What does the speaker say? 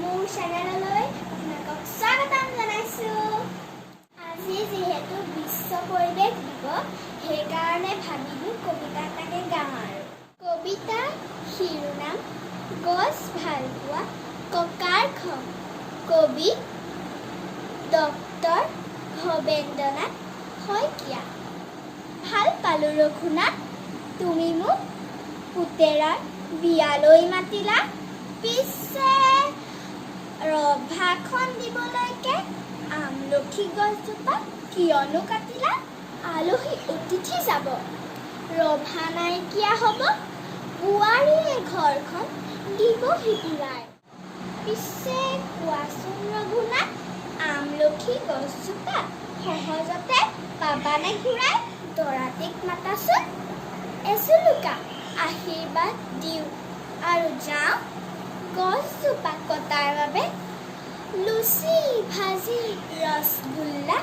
মোৰ চেনেললৈ আপোনালোকক স্বাগতম জনাইছোঁ। আজি যিহেতু বিশ্ব পৰিৱেশ দিৱস, সেইকাৰণে ভাবিলোঁ কবিতা এটাকে গাওঁ আৰু। কবিতা শিৰোনাম গছ ভাল পোৱা ককাৰ ঘৰ। কবি ডক্টৰ ভৱেন্দ্ৰনাথ শইকীয়া। ভাল পালোঁ ৰঘুনাথ, তুমি মোক পুতেৰাৰ বিয়ালৈ মাতিলা, পিছে ৰভাখন দিবলৈকে আমলখি গছজোপা কিয়নো কাটিলা? আলহী অতিথি যাব, ৰভা নাইকিয়া হ'ব, বোৱাৰীয়ে ঘৰখন দিবহি পুৰাই। পিছে কোৱাচোন ৰঘুনাথ, আমলখি গছজোপা সহজতে পাবানে ঘূৰাই? দৰাটিক মাতাচোন, এজুলুকা আশীৰ্বাদ দিওঁ আৰু যাওঁ গছজোপা কটাৰ বাবে। লুচি ভাজি ৰসগোল্লা